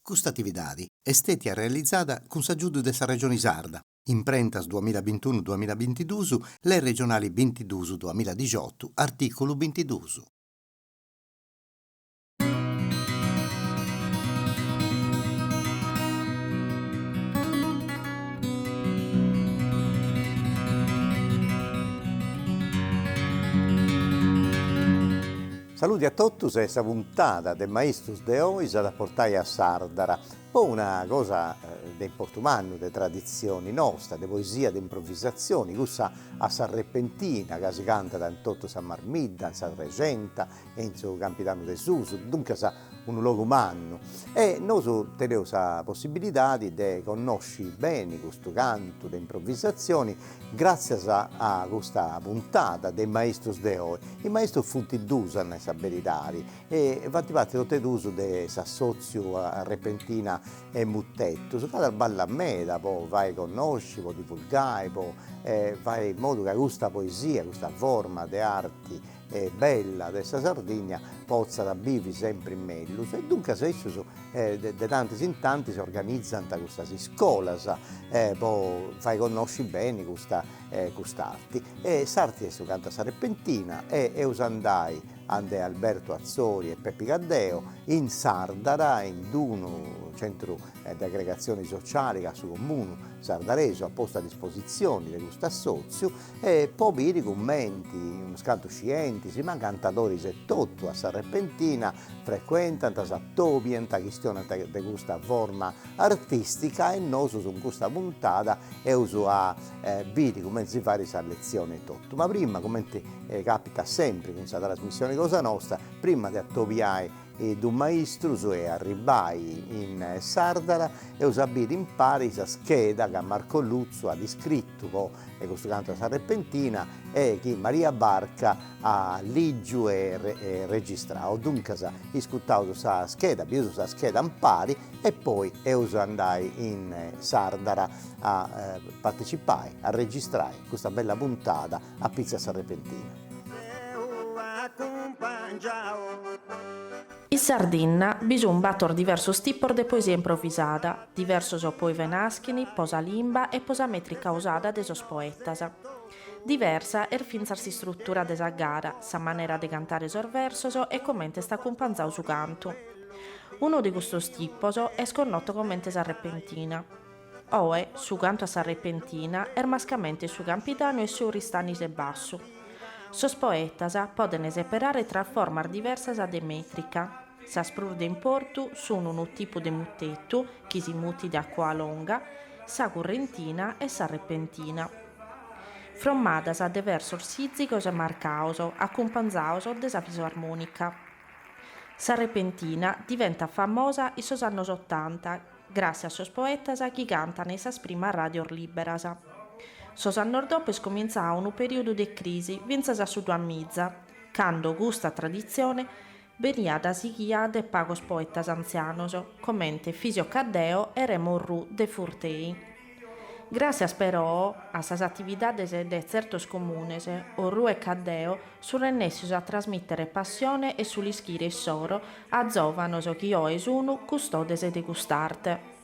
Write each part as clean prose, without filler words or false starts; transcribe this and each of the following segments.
Questa attività è stata realizzata con l'aiuto della Regione Sarda, imprentas 2021-2022, le regionali 22-2018, articolo 22. Saluti a tutti, è questa puntata del Maestros de oggi da portare a Sardara. Poi una cosa del portumano, di tradizioni nostre, di poesia, di improvvisazioni, questa a San Repentina, che si canta da tutto San Marmidda, San Regenta, Enzo Campitano de Susu, dunque un luogo umano. E noi teniamo la possibilità di conoscere bene questo canto di improvvisazioni grazie a questa puntata del Maestros de oggi. Il maestro fu il Dusan, sa veritari, e infatti tutte l'uso di s'assozio a Repentina e Muttetto, su cada balla a meda, poi vai a conoscere, poi divulgare, poi fai in modo che questa poesia, questa forma di arti bella della Sardegna possa da vivi sempre in meglio. E dunque se di tanti in tanti si organizzano questa scuola, poi fai conoscere bene quest'arte. E Sarti è su canta Sarrepentina e usandai ande Alberto Azzori e Peppi Caddeo in Sardara, in Duno, centro di aggregazioni sociali che ha su comune sardareso a posto a disposizione di questo assozio, e poi i commenti, uno scanto scienti, si ma cantatori e tutto a Sarrepentina frequentano, s'attopiano, questionano di questa forma artistica, e noi su questa puntata e uso a vidi come si fa questa lezione e tutto. Ma prima, come capita sempre con questa trasmissione Cosa Nostra, prima di attopiare d'un maestro e arrivai in Sardara e usabili in pari la scheda che Marco Luzzo ha descritto e questo canto a Sarrepentina e che Maria Barca ha liggiu e registrato. Dunque iscuttavo questa scheda, abbiamo questa scheda in pari e poi andai in Sardara a partecipare, a registrare questa bella puntata a Pizza Sarrepentina. In Sardegna bisogna battere diversi tipi di poesia improvvisata, diversi poi venaschini, posa limba e posa metrica usata dei poetas. Diversa è finzarsi struttura desa gara, sa maniera di cantare sorversos e commente sta accompagnando su canto. Uno di questi tipi è sconnotto commente Sarrepentina. Oe, su canto a Sarrepentina, ermascamente su Campitano e su Ristanis e Basso. Sos poetas poden separare tra formas diversas de metrica. Sas prur de importu sono un tipo de muttettu, chi si muti de acqua longa, sa currentina e sa repentina. Frommadas de versos sizzicos e marcaos, accompagnaos de sa fisarmonica. Sa repentina diventa famosa in sos annos 80, grazie a sos poetas chi cantano in sas prima radio liberas. Sos annos dopo comincia un periodo di crisi, vinzas a su tua mizza, quando questa tradizione venia da sighia de pagos poetas anzianos, commente Fisio Caddeo e Remo Ru de Furtei. Gracias però a sas attividades de certos comunes, Orru e Caddeo sono ennessios a trasmettere passione e sull'ischire soro a giovanos chi oe sono custodes de quest'arte.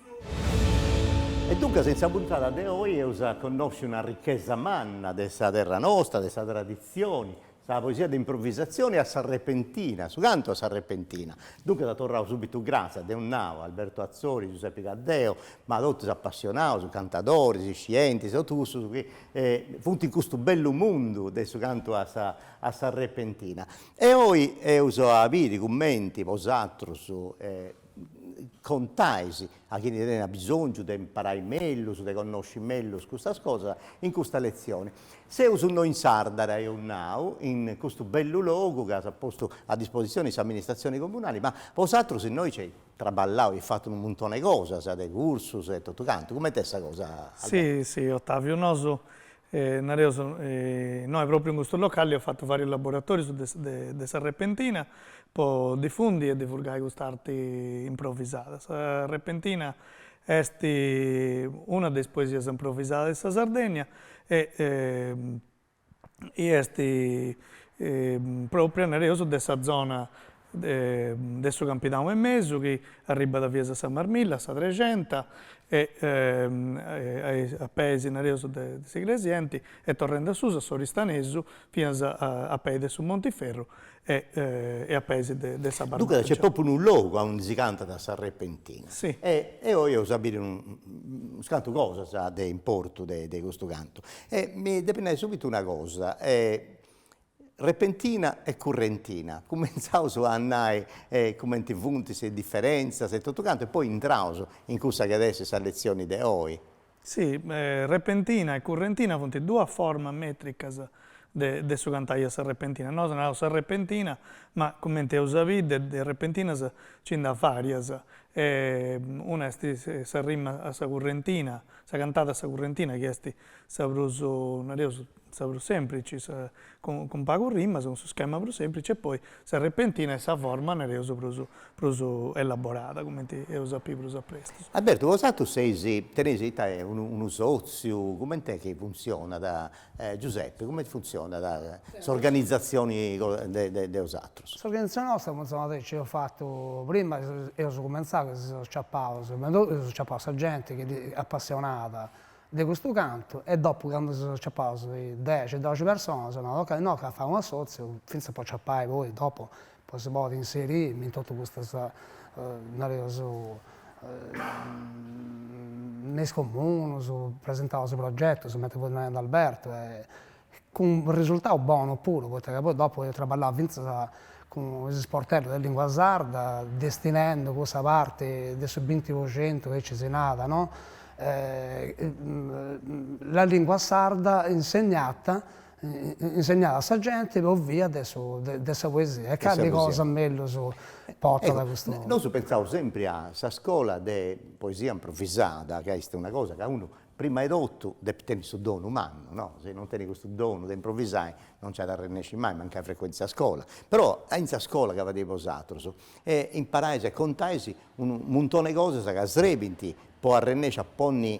E dunque, senza puntata di oggi, conosce una ricchezza manna della terra nostra, delle tradizioni, la poesia di improvvisazione a Sarrepentina, su canto a Sarrepentina. Dunque, da tornare subito grazie a un nao, Alberto Azzori, Giuseppe Caddeo, ma tutti si appassionati, su cantatori, su scienti, su tutto, in questo bello mondo del canto a Sarrepentina. E oggi uso a vidi commenti, posatro su contaisi a chi ne ha bisogno di imparare meglio, di conoscere meglio questa cosa in questa lezione. Se uso noi in Sardara e un nao, in questo bello luogo che ha posto a disposizione le amministrazioni comunali, ma posatro se noi ci traballau e fatto un montone di cose, dei cursus e tutto canto, come te questa cosa? Sì, Ottavio, noi proprio in questo locale ho fatto vari laboratori su de Sarrepentina, poi diffundi e divulgare quest'arte improvvisata. Sarrepentina è una delle poesie improvvisate di Sardegna e è proprio nel di questa zona adesso campiamo e mezzo, che arriva da via San Marmilla, sa 300, e a paesi nareoso de Sigresienti, e tornando su, sono ristanesu, fino a paesi su Montiferro e a paesi de Sabarnaggia. Dunque c'è proprio un luogo, un si canta da Sarrepentina. Sì. E io ho sapere un canto cosa sa di importo di questo canto. E mi dipende subito una cosa. Repentina e currentina, cominciamo a andare come ti funti, se differenza, se tutto canto, e poi entravo in cosa che adesso sono lezioni di oggi. Sì, repentina e currentina sono due forme metriche de su cantaia repentina. Noi non siamo repentina, ma come te usavi, de repentina ci da varias. Una è sa rima a sa currentina, sa cantata a sa currentina, che è sa bruso, sa bruso semplice, con pago rima, su schema bruso semplice, e poi sa repentina e sa forma nereuso bruso elaborata, come te usa più bruso a presto. Alberto, cosa tu sei, tenesi te uno sozio, come te che funziona da Giuseppe, come funziona da organizzazioni di osatros? L'organizzazione nostra funziona, ci ho fatto prima, io ho cominciato, sono scappato a gente che è appassionata di questo canto, e dopo quando sono scappato 10-12 persone, sono ok, no, che fa un assozio, finché poi scappare poi dopo, poi si può inserire in tutto questo nei comuni, presentare il progetto, si mette poi ad Alberto, con un risultato buono pure, perché poi dopo io lavoravo con i sportelli della lingua sarda, destinando questa parte del sub 20% che ci si nata, no? La lingua sarda insegnata a sta gente per via della poesia. E che cosa meglio porta da questo. Noi pensavo sempre a questa scuola di poesia improvvisata, che è una cosa che uno prima di tutto deve tenere questo dono umano, no? Se non tieni questo dono di improvvisare non c'è da rennesci mai, manca la frequenza a scuola. Però in questa scuola che avete usato, imparai e contai un montone di cose che srebinti può arrennesci a ponni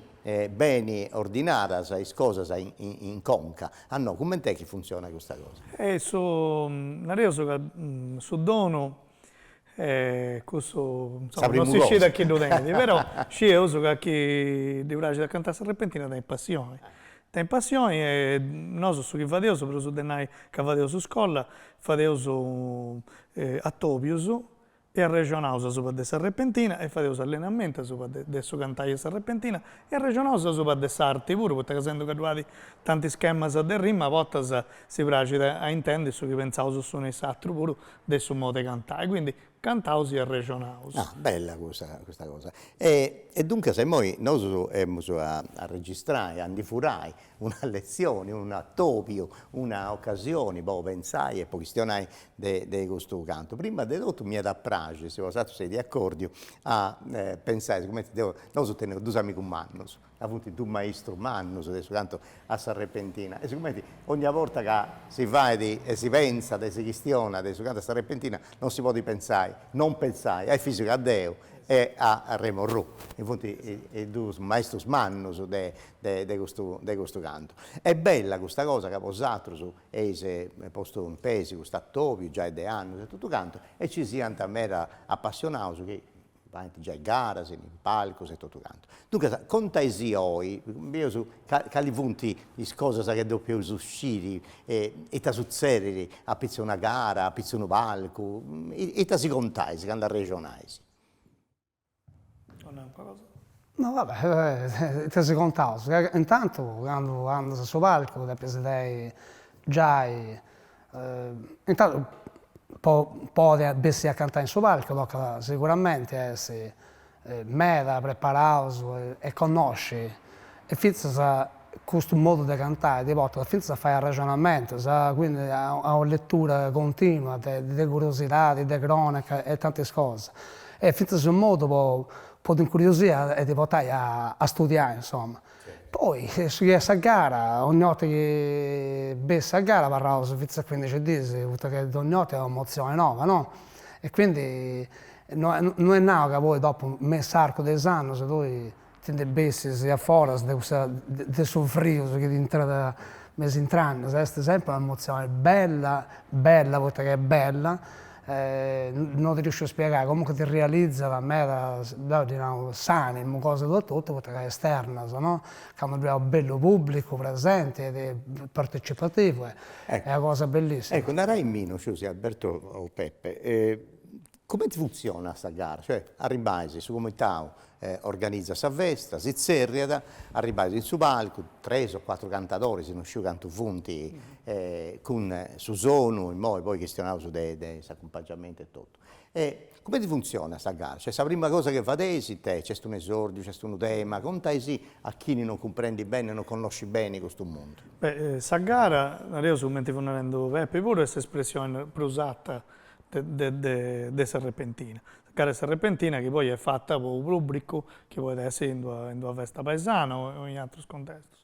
beni ordinata, sai, cose in conca. Ah no, come te che funziona questa cosa? Su dono, questo non si cosa. scende a chi lo denti, però ci uso che di uragine da cantare repentina da passione. Da passione e noi su che fadevo, per uso denai che fadevo su scuola, fadevo a Tobius e a regionale su per dessa repentina e fadevo allenamento su per adesso cantare essa repentina e a regionale su per dessa arte pure, perché essendo che trovati tanti schemi del rima, a volte si piace a intendere su che pensavo su un esatto pure adesso modo di cantare, quindi cantavo e regionale. Ah, bella questa cosa. E dunque se noi abbiamo a registrare, a diffurare una lezione, un topio, una occasione, pensai e poi questionai di questo canto. Prima di tutto mi è da prage, se sei di accordo, a pensare, come noi teniamo due amici umani, appunto due maestri umani, adesso canto a Sarrepentina, e siccome ogni volta che si va e si pensa, si questiona, adesso canto a Sarrepentina, non si può pensare, non pensare ai fisici a Deo e a Remorru, infatti i due maestri umani di questo canto. È bella questa cosa che vosaltros è posto in pesi, questo attopio, già è di anni, tutto canto, e ci si mera appassionati che già in gara, in palco, e tutto canto. Dunque, contaisi oggi, quali punti di cose che dopo uscire e ti succedere a pizza una gara, a pizza un palco, e ti si contaisi, quando regionaisi? Non è una cosa? No, vabbè, ti si contava. Intanto, quando ando sul palco, da presidente già, intanto, poi bessi a cantare in suo palco, sicuramente si meda, preparato e conosci e finza questo modo di cantare, di volta, finza fare il ragionamento, quindi ha una lettura continua di curiosità, di cronaca e tante cose. E finza sul modo può incuriosire e ti portare a studiare, insomma. Poi, su questa gara, ogni volta che bessa a gara, parlavo su 15 giorni, perché ogni volta è un'emozione nuova, no? E quindi non è nato che poi dopo un mese arco d'esame, se tu ti bessi sia fuori, di soffrire, che dentro mesi entrando, è sempre un'emozione bella, perché è bella, non ti riesco a spiegare, comunque ti realizza la mera, sani, cose da tutto, perché esterna, no? Che hanno un bello pubblico presente ed è partecipativo, è una cosa bellissima. Ecco, andare in meno, scusi Alberto o Peppe, come funziona questa gara? Cioè, arrivai su comità, organizza questa festa, si zerriada, arrivai in su palco, 3 o 4 cantatori, se non sciù canto funti, con su sono, e poi questionavo su accompagnamento e tutto. Come funziona questa gara? Cioè, la prima cosa che fate c'è un esordio, c'è un tema, contai a chi non comprendi bene, non conosci bene questo mondo. Beh, questa gara, io su mentre venendo Peppe, pure questa espressione più usata di Serrepentina. La gara Serrepentina che poi è fatta per un pubblico che può essere in una festa paesana o in altri contesti.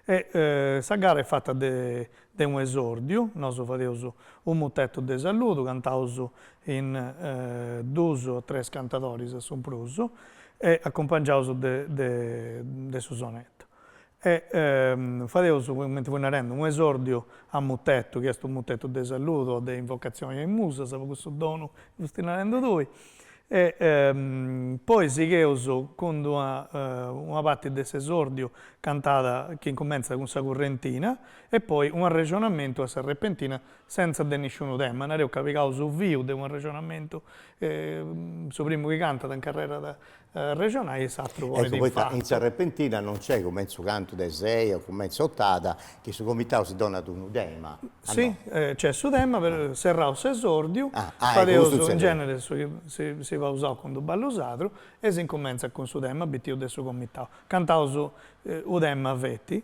Questa gara è fatta di un esordio, noi facciamo un mutetto di saluto, cantiamo in 2 o 3 cantatori se sono pruso e accompagniamo di sonetto. Facciamo, mentre voi narrando, un esordio a mutetto, che è un mutetto di saluto, di invocazione in musa, se questo dono che stai narrando voi. Poi si chiuso con una parte di esordio cantata che comincia con la correntina e poi un ragionamento a Serrepentina senza nessun tema. Non ho capito su via di un ragionamento su primo che canta in carriera regionale e l'altro poi ecco, poi in Serrepentina non c'è come il canto del 6 o come il ottata che su comitato si dona un tema. Sì, no. C'è su tema per serrare esordio, in genere si va a usare quando ballo usato e si incomincia con su tema abitio del suo comitato. Cantavo su udemma vetti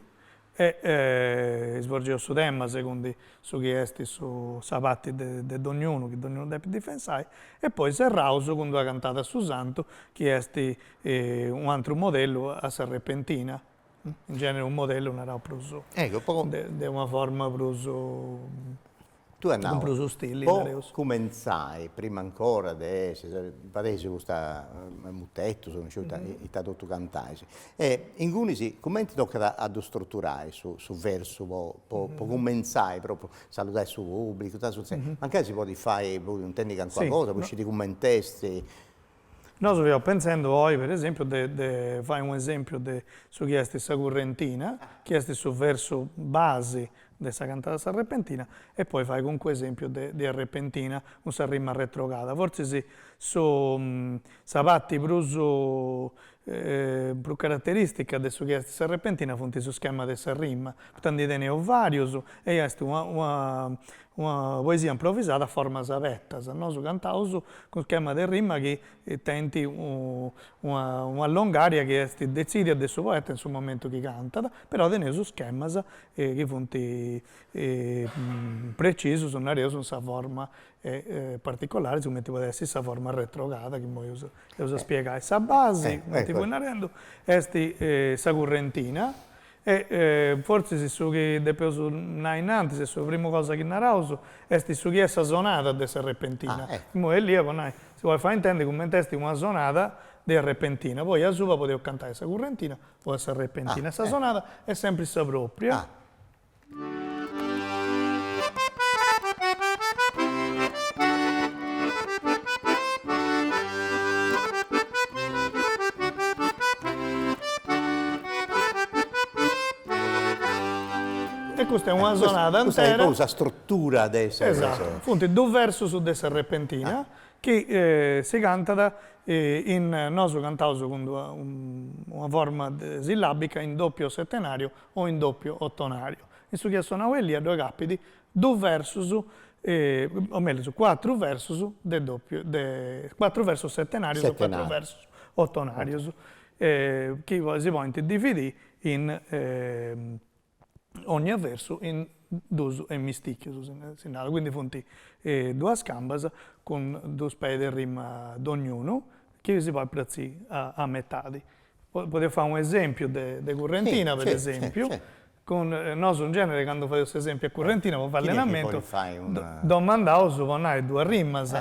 e svolgevo su tema secondo su chi esti su sapati di ognuno che ognuno deve difensare e poi serrauso quando ha cantato su santo chi esti un altro modello a Serrepentina. In genere un modello non era pruso di una forma pruso tu un pruso stile cominciai prima ancora di padesi questo mutetto sono i tradotto cantai e in cui come ti tocca ad strutturare su verso cominciai proprio salutare su pubblico magari si può fare un tecnica qualcosa poi ci ti commentesti. Noi stiamo pensando oggi, per esempio, di fare un esempio su chi è questa correntina, chi è questo verso base di questa cantata Serrepentina e poi fai con esempio di Serrepentina, un rima retrograda. Forse sì, sono sapati più caratteristica di chi è questa Serrepentina, fonti su schema di rima, tanti ne ho varios e è una poesia improvvisata a forma savetta, noi cantiamo con schema di rima che tenti una longaria che decide del suo poeta in suo momento che canta, però tenere su schema che fonti preciso sono questa forma particolare, come ti può essere questa forma retrograda che poi uso spiegare. Questa base, come ti puoi narrando, è la correntina. Forse se su che deposo innanzi, se la prima cosa che narrauso è su che è la sonata di Serrepentina. E lì si vuole fare intendere come testi una sonata di Serrepentina. Poi a sua potevo cantare la correntina o la Serrepentina. Questa sonata è sempre la propria. E questa è una sonata intera. Questa è proprio la struttura adesso. Esatto, appunto, 2 versi su de Serrepentina che si canta noi cantiamo con una forma sillabica in doppio settenario o in doppio ottonario. In su che sono quelli a 2 capiti, 2 versi o meglio, su 4 versi del doppio, 4 versi settenario su 4 versi ottonario, che si può dividere in ogni verso in 2 emisticchio, quindi fonti 2 scambas con 2 spade di rima di ognuno che si può prezzi a metà. Potevo fare un esempio di correntina, per esempio. Con noi in genere quando fai questo esempio a correntina per fare allenamento domandavo su con 2 rimas.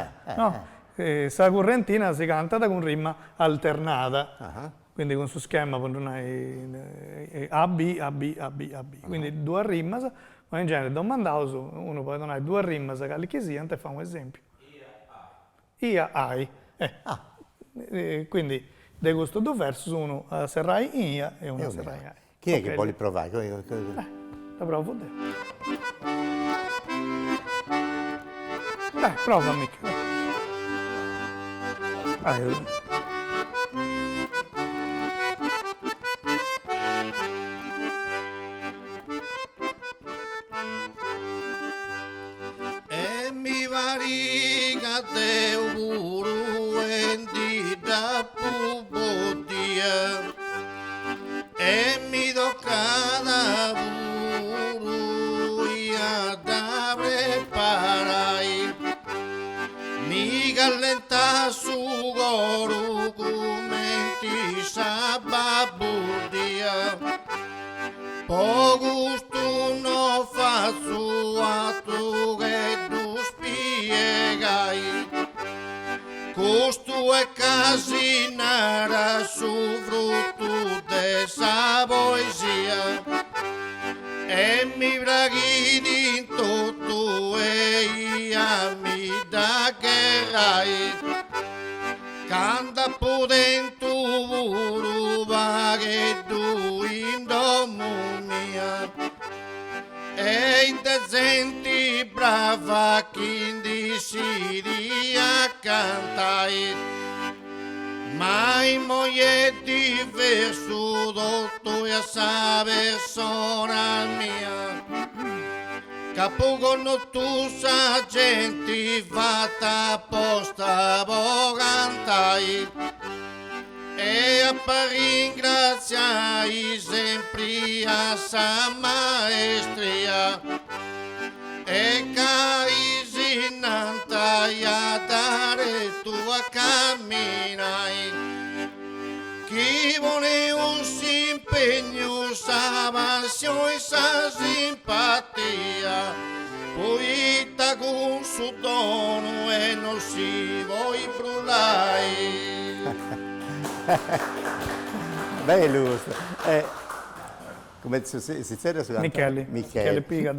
Questa correntina si canta con rima alternata. Quindi con su schema con A, B, A, B, A, B, A, B. Quindi 2 rimas, ma in genere domandavo uno può donare 2 rimas che si e fa un esempio. io hai. Quindi di questo due versi uno serrai io e uno serrai hai. Chi è che vuole provare? La provo te. Dai, prova mica. E mi variga te uru endi da pubodia e mi do cada buru ia da preparai mi gallenta su goru gumenti sababudia po gusto no faccio a tu che tu spiegai costo è casinara su frutto de sa poesia e mi braghi in tutto e ia mi da che rai canta pudento vuru che tu in domo mia e in te senti brava chi decidi a cantare ma in moglie diverso dotto e a sa persona mia capo con tu sa gente fatta apposta po' cantai e a ringraziai sempre a sa maestria e caisi innantai a dare tu a camminai chi vuole un impegno sa passione sa simpatia poi ta con su dono e non si vuoi brullai. Bello, come si dice? Michele Piga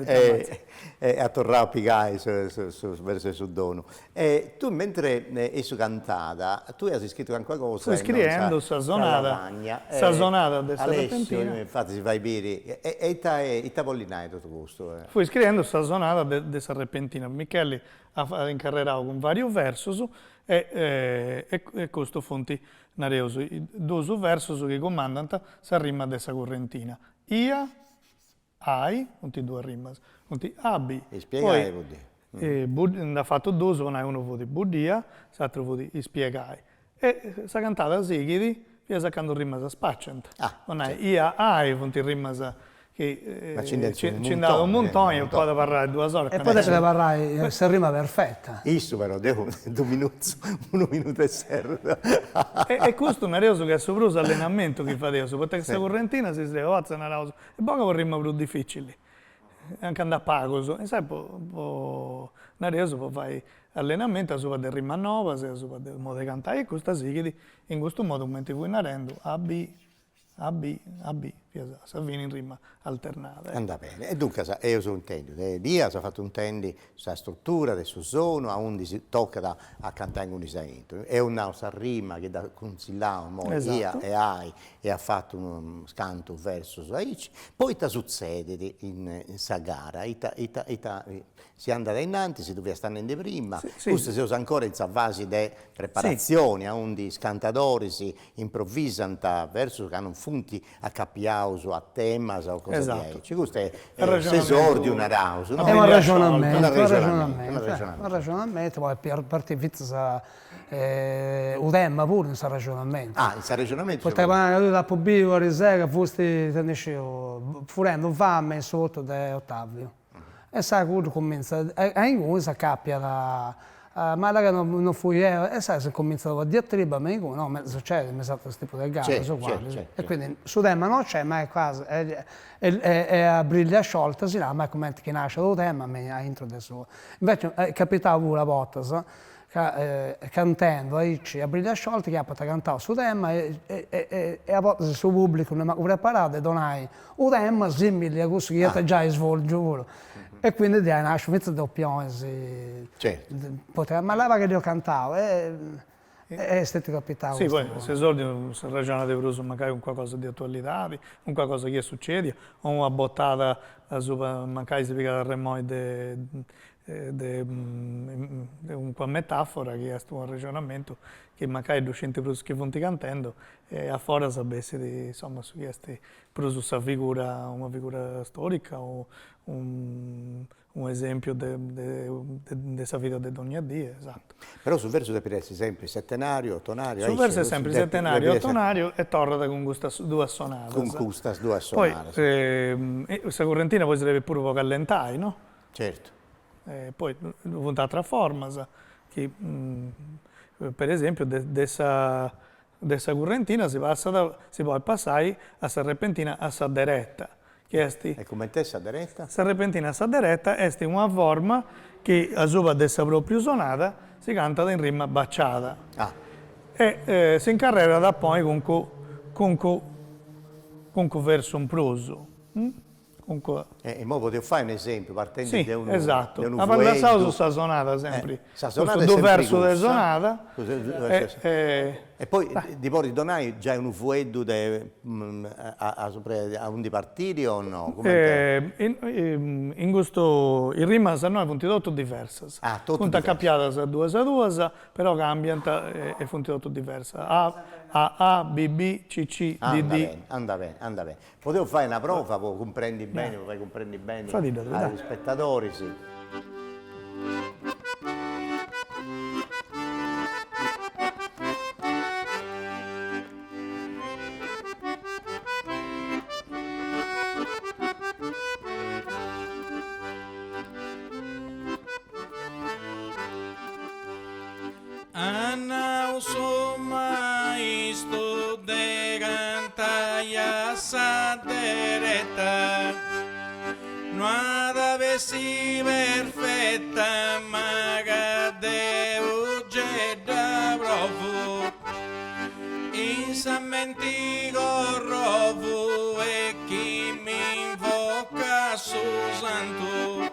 a tornare a piegare verso il dono. Tu mentre hai su cantata, tu hai scritto anche qualcosa? Sto scrivendo Sazonata della Serpentina. Infatti si va ai biri. E ti pollinai tutto questo? Fui scrivendo Sazonata della Serpentina. Michele ha incarrerato con vari versi e questo fonti nareoso. Due versi che comandano sa rima della correntina. Ia, ai, punti due rime, punti abi. E spiegai vuol dire. Ha fatto due, uno vuol budia, l'altro vuol dire spiegai. E sa cantata sigidi, via saccando rima sa spaccent. Ia, ai, punti rima che ci dato un montone e poi da parlare 2 ore. E poi deve parlare se rima perfetta. Isso però, devo 2 minuti, 1 minuto e serve. E questo è un areoso che è sopruso allenamento che fa adesso, perché questa correntina si deve fare una rosa. E poi con rima più difficili, anche andare a pago. E sai, un areoso può fare allenamento, si fa rima nuova, si fa del modo di cantare, e questo sì che in questo modo, mentre voi narrando, A, B, si avviene in rima alternata. Andà bene. E dunque, io sono intendo, Dia ha fatto un tendi sulla struttura del suo sono, a uno si tocca a cantare in un disegno. È un'altra rima che da consigliamo, Dia e Ai, e ha fatto un canto verso su Aici. Poi ti succede in questa gara, si andava innanzi, si doveva stare in de prima, questo si usa ancora in fase di preparazione, a un di scantatori si improvvisano verso che hanno funti a capiauso, a tema o cosa di Aici. Questo è l'esordio di una rausa. È un ragionamento, poi per partire udemma pure in questo ragionamento. In questo ragionamento? Perché quando tu da pubblico a sera, fosti furendo fame sotto di Ottavio. E sai, quando comincia, e in cosa cappia ma non fui io, e sai, se comincia a diatriba, ma no, succede, mi sa questo tipo di gare, e quindi su tema non c'è, ma è quasi, è a briglia sciolta, si ma come che nasce lo tema, mi ha intro adesso. Invece capitava una volta, cantando a briglia sciolti che ha potuto cantare su tema e a volte se il pubblico non è preparato donai un tema simile a questo che già svolge e quindi nasce un pezzo doppione ma leva che io cantavo è stato capitato. Sì, poi se esordio si ragiona di Bruso magari con qualcosa di attualità, con qualcosa che succede, o una bottata magari si piega da remoide una metafora che è un ragionamento che magari docenti Bruso che vanno cantando e a fuori sapessi insomma su queste Bruso una figura storica o un esempio della vita di ogni giorno, esatto. Però sul verso deve essere sempre settenario, tonario. Sul verso è sempre settenario, tonario e torna con queste due sonate. Con queste due sonate. Poi, questa correntina poi si deve pure un po' allentare, no? Certo. Poi, un'altra forma, che per esempio, dessa correntina si può passare a serpentina a saderetta. E come te saderetta? Serpentina a saderetta è una forma che a sopra dessa proprio sonata si canta in rima baciata. E si incarrera da poi con verso un proso. E mo potevo fare un esempio partendo sì, da un esatto. Un a parlare su sta sonata sempre. Questo verso della sonata. E poi di poi donai già un fueddo a un di partiti o no? In questo in rima a noi funti tutto diverse. Punta cappiata a due, però cambiano e funti tutto diverse. A, B, B, C, C, D, D. Anda bene. Potevo fare una prova, comprendi bene, lo fai comprendi bene agli spettatori, sì. Anau soma isto de cantaia sadereta, nuada vesi perfetta maga de ugeda brovu, insamentigo rovu e chi mi invoca su santo,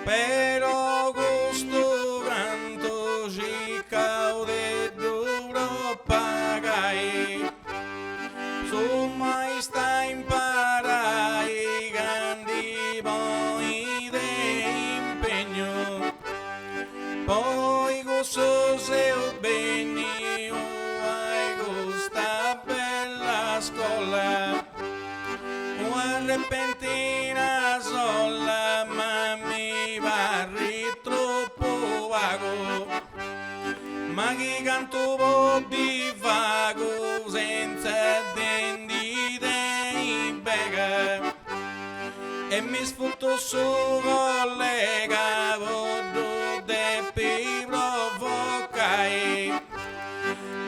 però gusto canto ci caude duro pagai, su mai sta imparai grandi poi de impegno, poi gusto se beni uai gusta bella scuola, una repentina sola ma mi va troppo vago, ma chi canto di vago senza denti dei bega e mi sfutto su collega vodo de pi provocai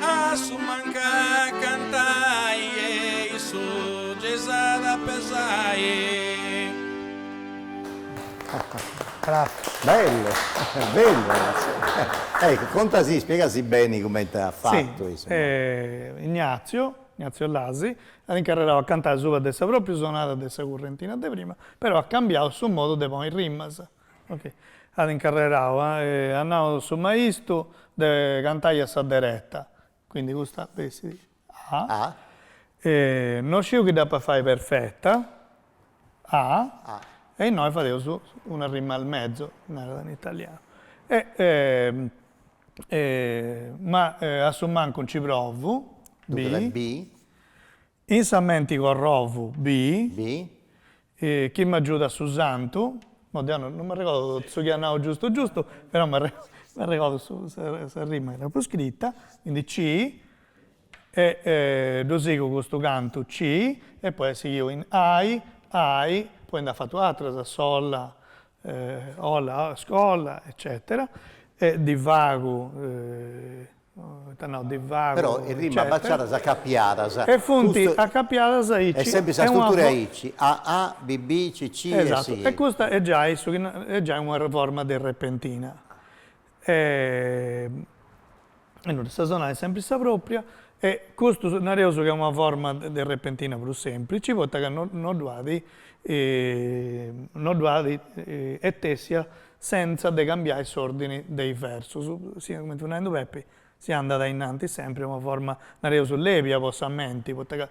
a su manca cantai e su gesada pesai. Bello. Ecco, contasi, spiegasi bene come ti ha fatto. Sì, Ignazio Lasi ha incarrerato a cantare sopra dessa proprio sonata dessa correntina di prima, però ha cambiato il suo modo di poi rimas. Okay. Ha incarrerato, andavo su maestro di cantare a saderetta, quindi questa vedi A. Non scivo che da fare perfetta, A. E noi facevamo una rima al mezzo, non era in italiano. Ma a Summanco ci provo, B. In Sammenti con Rovu, B. Chi mi aiuta su Santo, non mi ricordo se chiamavo giusto, però mi ricordo se rima era più scritta, quindi C. Lo seguo questo canto C, e poi seguo in ai, poi andava fatto altre, sola, ola, scola, eccetera, e divago, però in rima baciata sa cappiata. E funti a cappiata è sempre la struttura IC, A, B, B, C, C esatto. e sì. E questa è già una forma di repentina. e non sazonale sempre sa propria, e questo nareoso che è una forma di repentina più semplice, volta che non duadi e tessia senza de cambiare gli ordini dei versi. Come tu hai Peppi, si anda innanzi sempre una forma nareoso levia, possamenti, tocca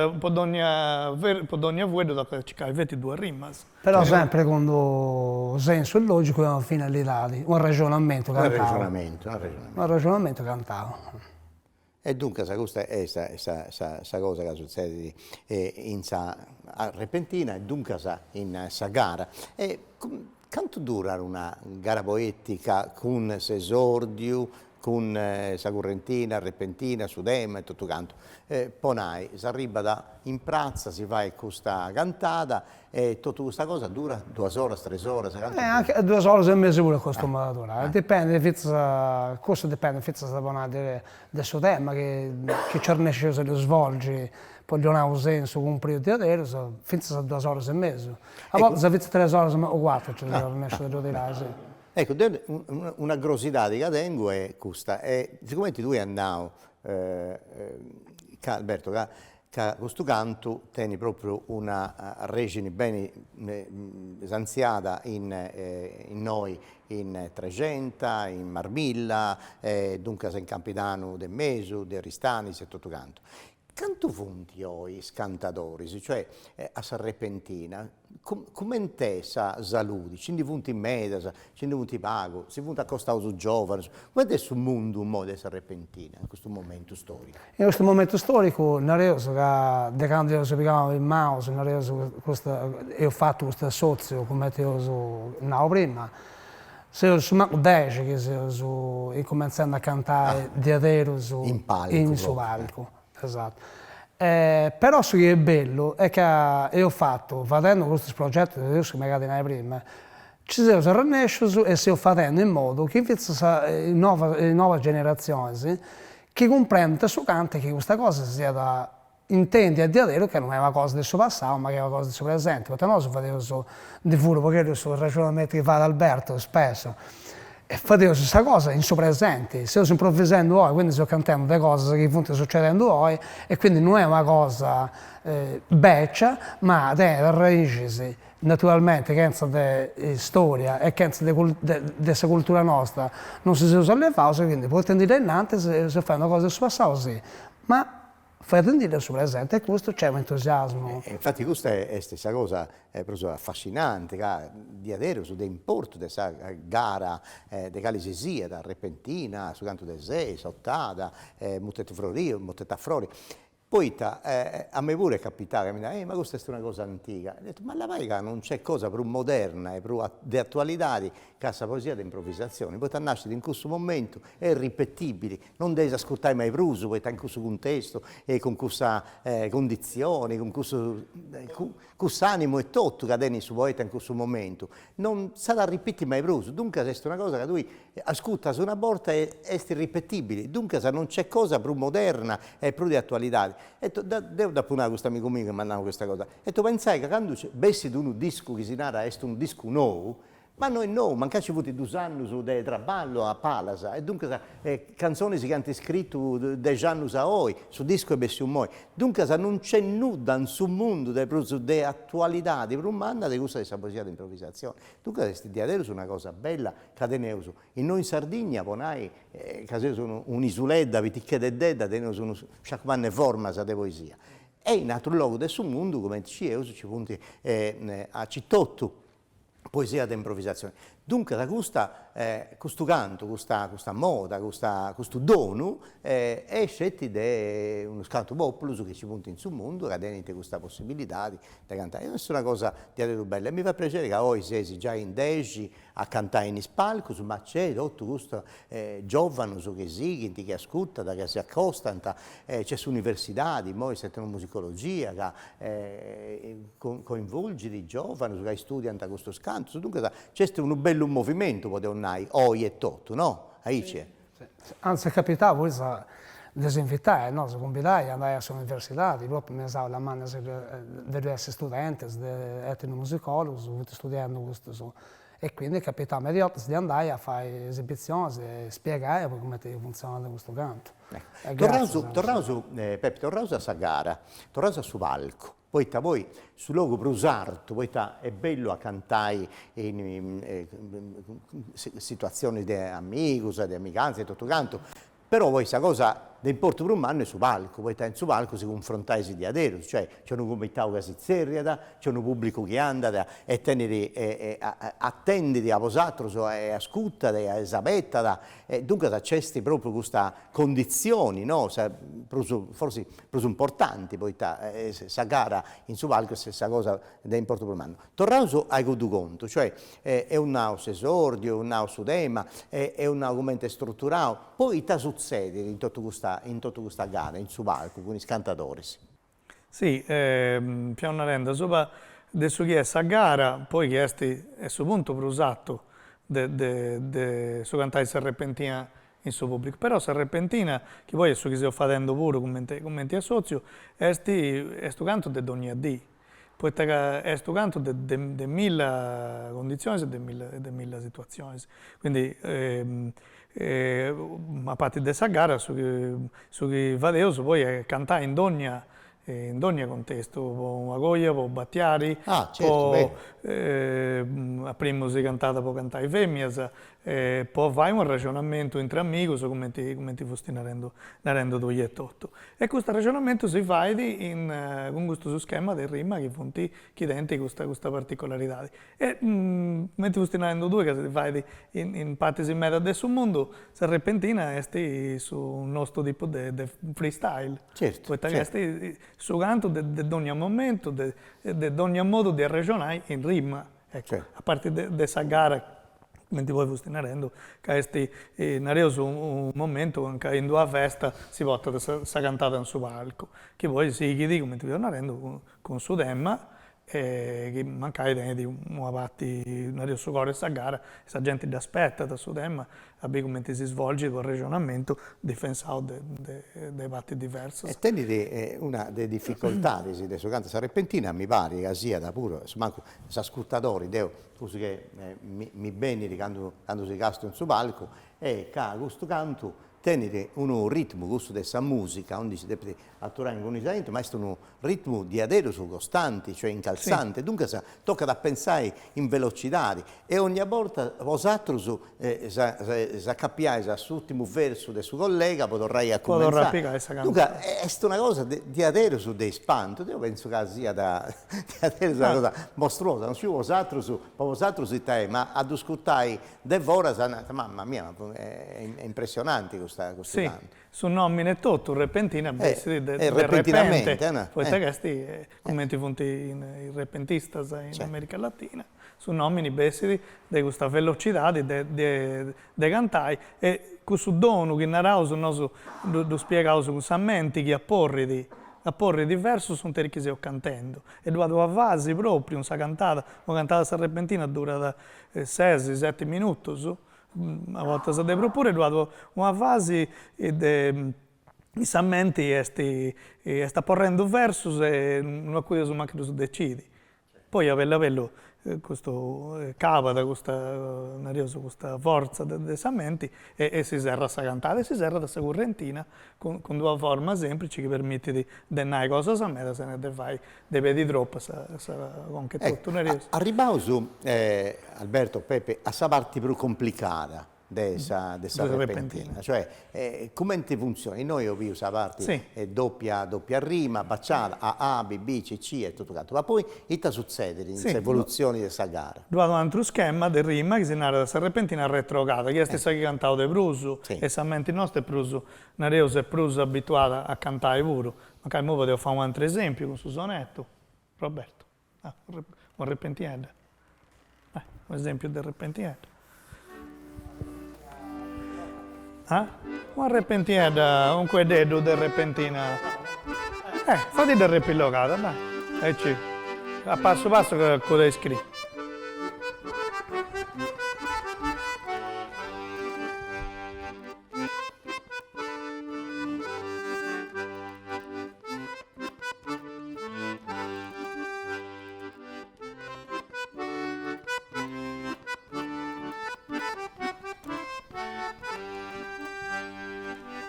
per ogni vuoto tocca cercare 22 rimas. Però sempre con un senso logico e una finalità, un ragionamento cantato. Un ragionamento cantato. E dunque questa è questa cosa che succede in repentina e dunque in sa gara. E quanto dura una gara poetica con s'esordio, con sa correntina, repentina, sudema e tutto quanto? Poi si arriva in piazza, si fa questa cantata e tutta questa cosa dura 2 ore, 3 ore? Anche 2 ore e mezzo pure questo modo dura. Dipende, questo dipende del suo tema, che cernesce se lo svolgi, poi non ha un senso con un periodo di tempo, fino a 2 ore e mezzo. A volte se avete 3 ore o 4, cioè cernesce di dire sì. Ecco, una grossità che tengo è questa, e siccome tu hai andato, Alberto, che questo canto tieni proprio una regine ben esanziata in noi, in Trecenta, in Marmilla, dunque sei in Campidano del Mesu, del Ristanis e tutto canto. Quanto funti i scantatori, cioè a Sarrepentina, come te sa saludi? Ci funti in media, ci funti pago, si funti accostato su giovani, come è sul mondo un modo di Sarrepentina in questo momento storico? In questo momento storico, nareoso che da quando io piccavo in mouse, nareoso ho fatto questo sozio come te io no prima. Se io sono 10 che sto cominciando a cantare dietro in su palco. Esatto. Però ciò che è bello è che io ho fatto, facendo questo progetto che magari ne prima, ci siamo rinessi e stiamo facendo in modo che le nuove generazioni che comprendono questo canto, che questa cosa sia da intendi a dire che non è una cosa del suo passato, ma che è una cosa del suo presente. Perché noi facciamo di furo, perché sul ragionamento che fa Alberto spesso, e facevo questa cosa in suo presente, stiamo improvvisando oggi, quindi sto cantando delle cose che stanno succedendo oggi, e quindi non è una cosa beccia, ma è radici naturalmente che di storia e che di questa cultura nostra non si usa le cose, quindi potete dire innanzi se fai una cosa del suo passato, sì, ma fate dire il suo presente e questo c'è un entusiasmo. Infatti questa è questa cosa proprio affascinante, di avere su d'importo di questa gara di calicesia, da repentina, su canto del sei, sottata, mottetta frori. Poi a me pure è capitato che mi dice, ma questa è una cosa antica. Ho detto, ma la vai che non c'è cosa più moderna e più di attualità che questa poesia di improvvisazione. Poi nasce in questo momento, è irripetibile, non devi ascoltare mai pruso, poi in questo contesto e con questa condizione, con questo animo e tutto che tiene su poeta in questo momento. Non sarà ripetere mai pruso, dunque questa è una cosa che lui ascolta su una volta e è irripetibile. Dunque non c'è cosa più moderna e più di attualità. E devo da punare questo amico mio che mandava questa cosa. E tu pensai che quando bessi di un disco che si narra è un disco nuovo, ma noi no, manca ci avuto 2 anni su de traballo a Palasa, e dunque canzoni si hanno scritto 10 anni a oggi, su disco e bessi un moi. Dunque non c'è nulla in su mondo di attualità, di rumanda, di questa poesia di improvvisazione. Dunque questi diaderi sono una cosa bella che tenevo. In noi in Sardegna, ponai, che sono un'isoletta, viticche de dedda, tenevo sono sciacquanne forma di poesia. E in altro luogo del suo mondo, come dicevo, ci punti a Cittotto, poesia di improvvisazione. Dunque da questo canto, questa moda, questo dono è scelto da uno canto popolo che ci punta in sul mondo, che ha questa possibilità di cantare. Questa è una cosa di adoro bella e mi fa piacere che oggi sei già in 10 a cantare in spalco, ma c'è tutto questo giovane che si, che ascolta, che si accostano, c'è l'università, poi sentono musicologia, che coinvolge i giovani che studiano questo canto. Dunque c'è un bello movimento, potevano nai, oggi e tutto, no? Sì. Anzi, capitava questa disinvitare, no? Se convidai andai all'università, proprio mi sa la mano di diversi studenti, di etnomusicologi, studiando questo. E quindi capitava di andare a fare esibizioni e spiegare come funziona questo canto. Tornando a sta gara, tornando su palco, poi sul luogo brusarto, poi è bello a cantare in situazioni di amigos, di amicanze e tutto canto, però poi questa cosa di importo per un anno è su palco, poi in su palco si confrontasi di aderos, cioè c'è un comitato che si zerriada, c'è un pubblico che anda e attende di a vosotros e ascolta e asabetta, dunque c'è proprio questa condizioni, no? Forse più importanti, poi questa gara in su palco è questa cosa di importo per un anno. Tornando ai conto, cioè è un naus esordio, un naus udema, è un argomento strutturato, poi succede in tutta questa gara, in su palco, con i cantatori. Sì, piano renda, sopra adesso che è questa gara, poi che è su punto per usato su cantare Serpentina in suo pubblico, però Serpentina, che poi è su che si sta facendo pure commenti associo, è sto canto di ogni dì. Poi è sto canto di mille condizioni e di mille situazioni. Quindi, a parte di questa gara, su che Vadeus poi è cantare in ogni contesto, può Agoia, può Battiari, certo, a primo si cantata può cantare i femmias, poi fare un ragionamento tra amigos come ti fosti narendo tu e tutto. E questo ragionamento si fa con questo schema del rima che fonti chiedenti questa particolarità. E mentre fosti narendo due che si fa in parti in mezzo adesso mondo, se repentina è su un nostro tipo di freestyle. Certo, Su canto di ogni momento, di ogni modo di ragionare in rima. Ecco, certo. A parte di questa gara, mentre voi vi state narrando, che è su un momento in cui in una festa si porta questa cantata in su palco, che poi si chiede, mentre vi sto narrando, con su demma, che mancai di una parte su cuore questa gara, questa gente ti aspetta da su demma, a come si svolge il ragionamento difensato dei parti diversi. E tendi una delle difficoltà di questo canto Serpentina, mi pare che sia da pure, manco gli ascoltatori, che mi bene quando si casta in su palco, è che questo canto tenere un ritmo, questo dessa musica, onde si deve atturare in comunità, ma è un ritmo di aderos costante, cioè incalzante, sì. Dunque tocca da pensare in velocità e ogni volta vosaltros s'accappiate sull'ultimo verso del suo collega, potrai a cominciare. Dunque è una cosa di aderos di spanto, io penso che sia di aderos una cosa mostruosa, non solo vosaltros ma ad ascoltare de vora, mamma mia, è impressionante questo sì, canto. Su nomine e tutto, repentina, repentinamente, no? Poi questi come ti fonti i repentistas in America Latina, su nomini besidi di questa velocità di cantare e questo dono che narraus noi lo spiegaus con sammenti che apporri diverso sono te che si cantando e vado a vasi proprio una cantata repentina dura da 6-7 minuti a volte si deve proporre una fase i sammenti sta porrendo versus e non è su macchina su decidi. Poi avello questo cava da questa forza dei sammenti e si serra questa cantata e si serra questa correntina con due forme semplici che permette di dare cosa sammeta se ne fai dei vedi troppo con che tutto arriviamo Alberto Pepe a questa parte più complicata dessa repentina, cioè come funziona? Noi ho visto la parte doppia rima, baciata, A, B, B, C e tutto quanto, ma poi che succede in questa evoluzione di questa gara? Vado un altro schema di rima che si narra da questa repentina retrograda, che è stessa che cantavo di Prusu, e sammenti nostri Prusu, Nareus e Prusu abituata a cantare pure, ma ora potevo fare un altro esempio con il sonetto, Roberto, un repentinello, un esempio del repentinello. Un repentinello, un quededdo del repentina. Fate del repillogata, dai. Ecci. A passo che cosa hai scritto.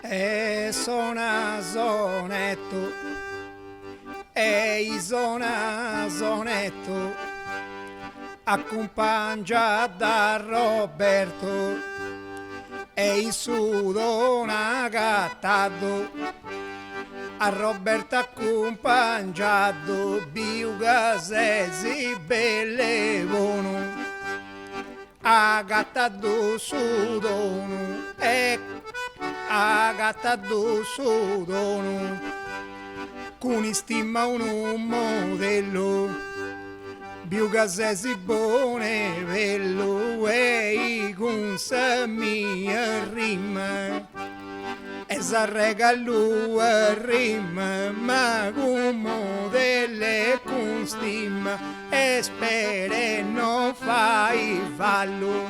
e sona sonetto, e sona sonetto, accompagna da Roberto, e su dona gattato, a Roberto accompagnato, biugasesi bellevano, a gattato su dono, e a gattato su dono, con stima un modello, biugasesi buone bello, e con sa mia rima, e sa regalo a rima, ma con modelle con stima, e spere non fai fallo,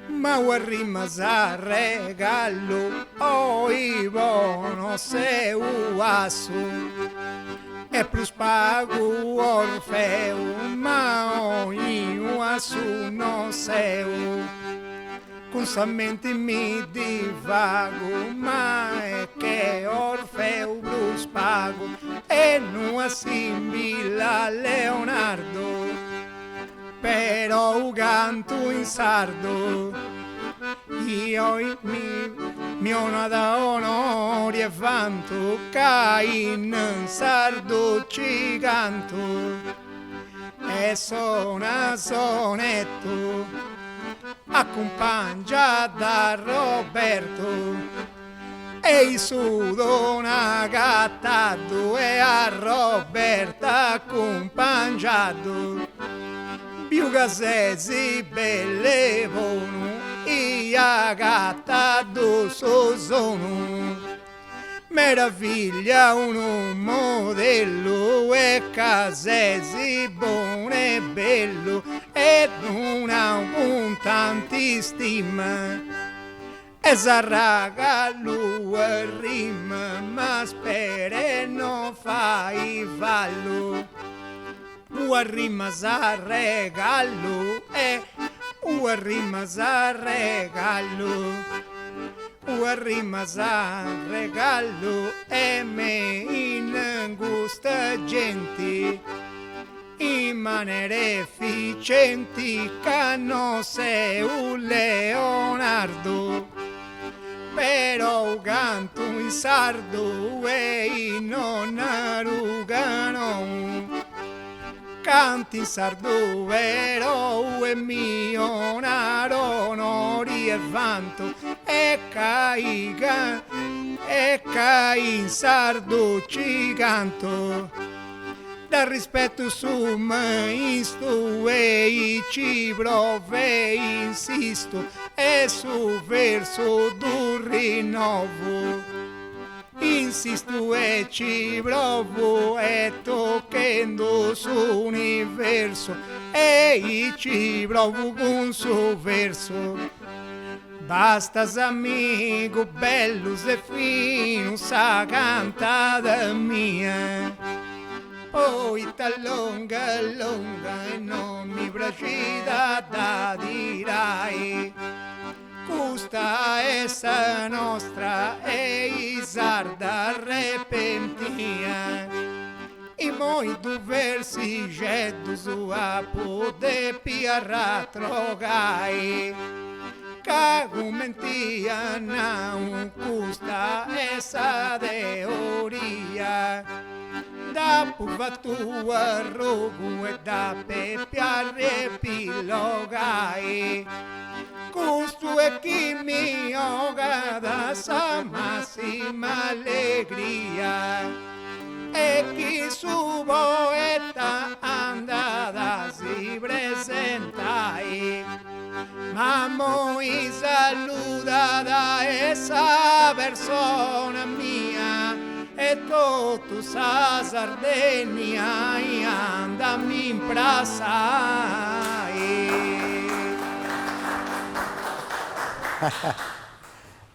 ma a rima sa regalo, oi buono se uasso, e plus pago Orfeo, ma oi uasso non seu, con sa mente mi divago, ma è che Orfeo plus pago, e non assimila Leonardo, però canto in sardo, io mi ona da onore e vanto, che in sardo ci canto, e sona sonetto, accompagna da Roberto, e su dona gattato, e a Roberta accompagnato, biugasesi bellevano, e a gattato sono, meraviglia un modello, e casesi buono e bello, ed una con tanti stima, e sarraga lui rima, ma spere non fai fallo, rima sa regalo, e rima sa regalo, rima sa regalo, e me in gusta gente, in maniera efficienti, che non sei un Leonardo, però canto in sardo, e non arugano, canti in sardo, vero e mio naro onori e vanto, e caiga, e in sardo ci canto, dal rispetto su maisto, e ci prove insisto, e su verso d'un rinnovo, insisto e ci provo, e toccando su universo, e ci provo con su verso. Basta amico bello se fino sa cantata mia, poi t'allonga lunga e non mi piace da dirai, questa essa nostra e sarda repentia, i moi due versi getto su a poter piarra trogai, cagumentia non questa essa teoria, da puva tua rogu e da pepiare epilogai, questo è chi mi oga da sa massima allegria, e chi su poeta andata si presentai, ma moi saluta da essa persona mia, e tutto sa Sardegna andami in prasai.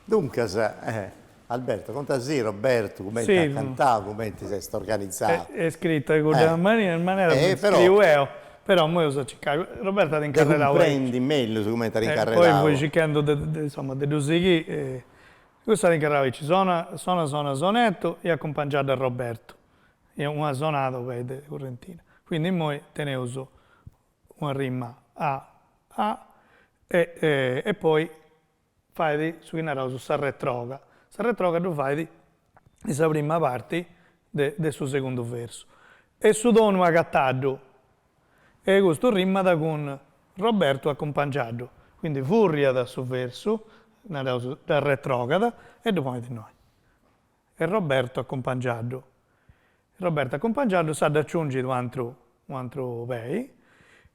Dunque, Alberto, contasì Roberto, come Sì. ti ha cantato, come ti sei organizzato. È scritto in quella maniera che però- scrivo, però io so cercare. Roberta ti Te incarrerà. comprendi meglio su come ti Poi rincarreravo. voi cercando insomma, dei dosighi, Questa di Carravici, zona zonetto e accompagnato da Roberto. È una zonata di Correntina. Quindi noi teniamo una rima A e poi fai su in su retroga. La retroga tu fai di la prima parte del suo secondo verso. E su dono agattato. E questo rima da con Roberto accompagnato. Quindi furia da suo verso, da retrograda, e dopo di noi. E Roberto accompagnato. Roberto accompagnato sa da aggiungere un altro bei,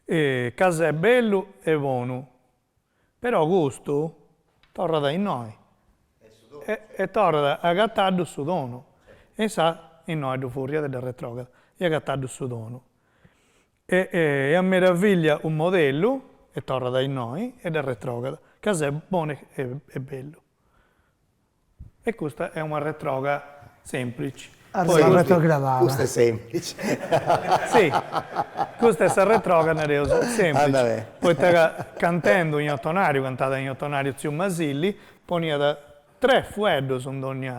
e casa è bello e buono. Però questo torna da noi. E torna agattato su dono. E sa in noi da furia da retrograda. E agattato su dono. E a meraviglia un modello, e torna da noi, ed è retrograda. Casa è buono e bello. E questa è una retroga semplice. Poi retrogradata. Questo è semplice. Sì, questa è la retroga semplice. Poi cantando in ottonario, cantata in ottonario Zio Masilli, ponia da 3 fueddo su ogni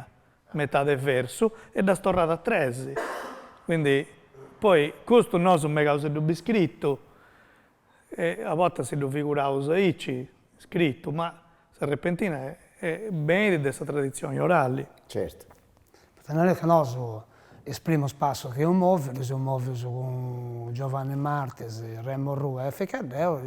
metà del verso e da storrata 13. Quindi, poi, questo non è un causa di scritto, e a volte si figurava scritto, ma la repentina è bene di questa tradizione orale. Certo. Non è che noi esprimo spasso che un muovo con Giovanni Martes, Remo Rua e Ficardeo,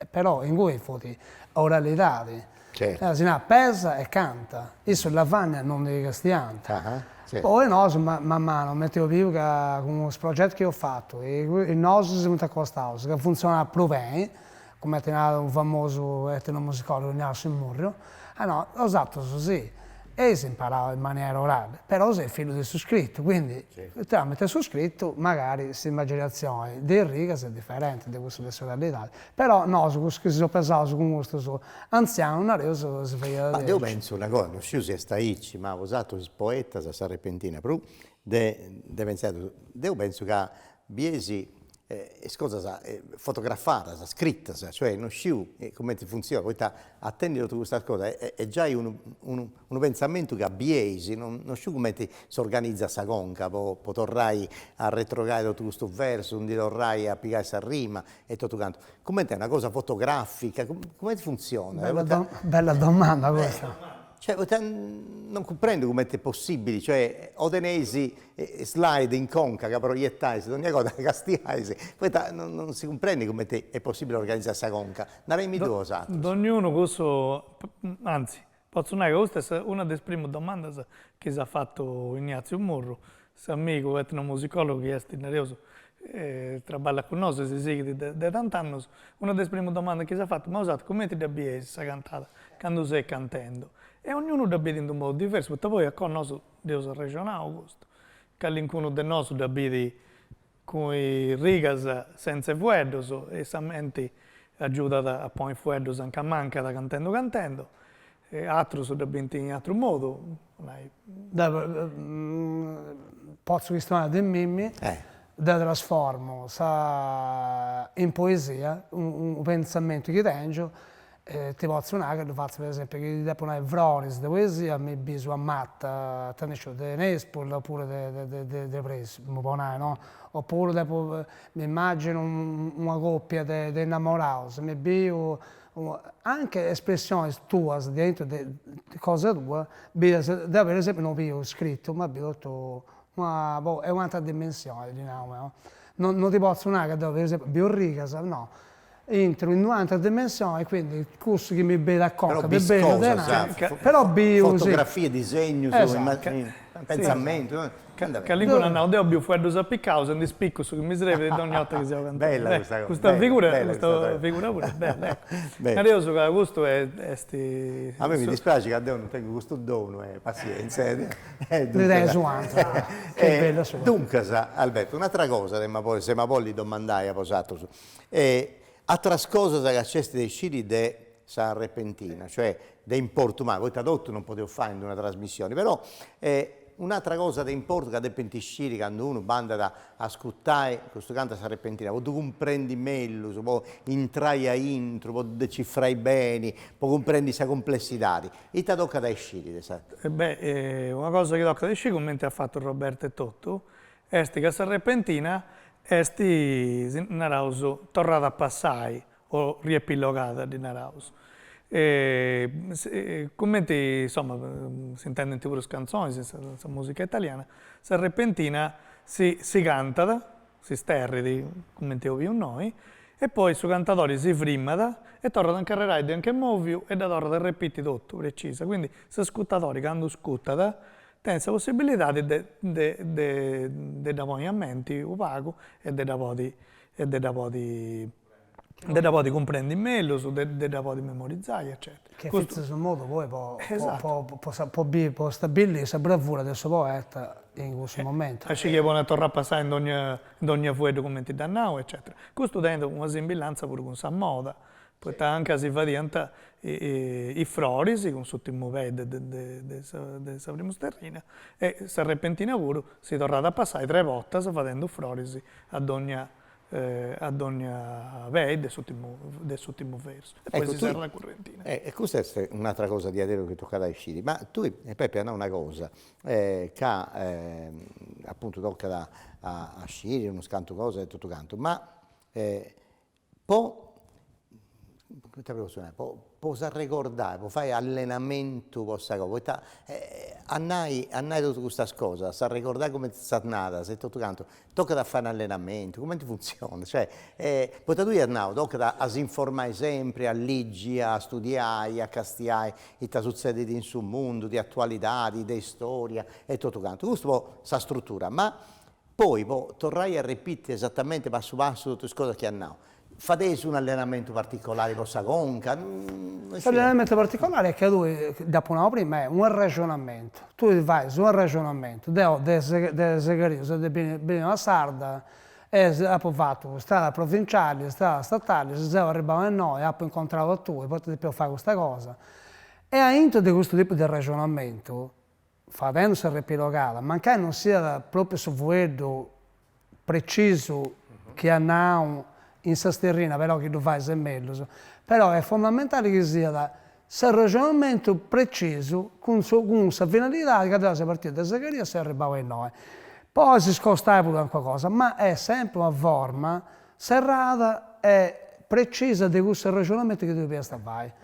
però in cui foti oralità. Certo. Si pesa e canta, isso la vagna non di castiante. Sì. Poi noi man mano mettevo più che con questo progetto che ho fatto, e il nostro si è accostato, che funziona più bene, come è un famoso etnomusicologo Ignazio Murrio, no, ho usato così. E si imparava in maniera orale, però sei figlio del suscritto, quindi tramite il suscritto magari questa immaginazione di riga è differente da questa delle soralità. Però no, che si sono pensato con questo anziano, non è si vede. Ma io penso una cosa, non so se sta ici, ma ho usato il poeta, sa repentina, però io penso che Biesi cosa fotografata, scritta, cioè non so come funziona, poi attendi tutte queste cose, è già un pensamento che a Biesi, non so come si organizza questa conca, poi torrai a retrogare tutto questo verso, non torrai a piegare questa rima e tutto quanto. Come è una cosa fotografica, come funziona? Bella domanda questa. Cioè, non comprendo come è possibile, cioè, odenesi slide in conca che proiettai, ogni cosa che castiaisi, poi non si comprende come è possibile organizzare questa conca. Non hai mica usato. Ognuno questo, anzi, posso dire che questa è una delle prime domande che si è fatto Ignazio Murro, se amico etnomusicologo che è nervoso, lavora con noi, si segue da tanti anni. Una delle prime domande che si è fatto, ma ho usato come ti devi questa cantata quando sei cantando? E ognuno deve in un modo diverso, perché poi con noi Dio regionale questo. Che all'incuno di noi deve con i rigas senza fuedos e samenti aiuta a poi fuedos anche a manca da cantando. E altro deve in altro modo. Posso questionare di Mimmi, da trasformo in poesia un pensamento che tengo. Ti posso dire che lo faccio per esempio che dopo una Vroris di poesia mi biso a matta tenescio di Nespol oppure di Presi, no? Oppure dopo mi immagino una coppia di innamorati, mi bio anche espressioni tue dentro di cose tue, per esempio non bio scritto, ma bio è un'altra dimensione, diciamo, no? Non ti posso dire che per esempio bio riga, no. Entro in un'altra dimensione, quindi il corso che mi vede a conca, però fotografie, disegno, pensamento. Che all'incuno non ho più fuori a piccare, se ne spicco su che mi sarebbe di ogni volta che siamo cantando. Bella questa cosa. Questa figura pure è bella. Adesso che questo è a me mi dispiace che a Dio non tengo questo dono, pazienza. Dunque, Alberto, un'altra cosa, se mi voglio domandare a posato su. Altra cosa che accesti dei sciri di San Repentina, cioè di importo umano, poi tradotto non potevo fare in una trasmissione, però un'altra cosa che importa che pentisciri quando uno banda a scuttare questo canto sarrepentina, tu comprendi meglio, può entrare intro, può decifrare bene, può comprendi questa complessità. E ti tocca da uscire, una cosa che tocca da uscire, come ha fatto Roberto e Totto, è che sarrepentina è narauso tornata a passare o riepilogata di narauso. Commenti, insomma, si intendono pure canzoni, la musica italiana, se repentina si canta, si sterridi, come dicevo noi, e poi su cantatori si frimmata e torna a carrerare anche movio e da torna a ripeti tutto, precisa. Quindi se scuttatori quando scuttata, tem la possibilità di dare a mente opaco e di comprendere meglio, di memorizzare, eccetera. Che in questo modo poi può stabilire questa bravura del suo poeta in questo momento. Así che può tornare a passare in ogni fuori documenti da now, eccetera. Questo dentro una sembilanza pure con sa moda, poi anche si fa diventa i florisi con sotto il movede della prima sterrina e se repentina pure si torna a passare 3 volte facendo florisi ad ogni vede dell'ultimo verso e poi si serra la correntina. E questa è un'altra cosa di Adero che tocca da uscire, ma tu Peppe hanno una cosa che appunto tocca a uscire, uno scanto cosa e tutto canto, ma può ricordare, può fare allenamento, annai tutte queste cose, sa ricordare come è nata, se tutto canto, tocca da fare un allenamento, come funziona? Cioè, tu tocca a si informare sempre, a leggere, a studiare, a castiare, e ti succede in sul mondo, di attualità, di storia e tutto canto. Questo sa struttura, ma poi tornare a ripetere esattamente passo passo tutte le cose che hanno. Fate un allenamento particolare con la conca? L'allenamento particolare è che lui, dopo una prima, è un ragionamento. Tu vai su un ragionamento, del Segario, se viene a Sarda, e ha fatto strada provinciale, strada statale, se arrivava a noi, ha incontrato tu, e poi ti più fare questa cosa. E all'interno di questo tipo di ragionamento, facendosi riepilogata, ma che non sia proprio su vuoto preciso che hanno in sasterrina, però che lo fai è meglio. Però è fondamentale che sia un ragionamento preciso con questa finalità che deve partire da Zaccaria si arrivava a noi. Poi si scosta pure qualcosa, ma è sempre una forma serrata e precisa di questo ragionamento che devi fare.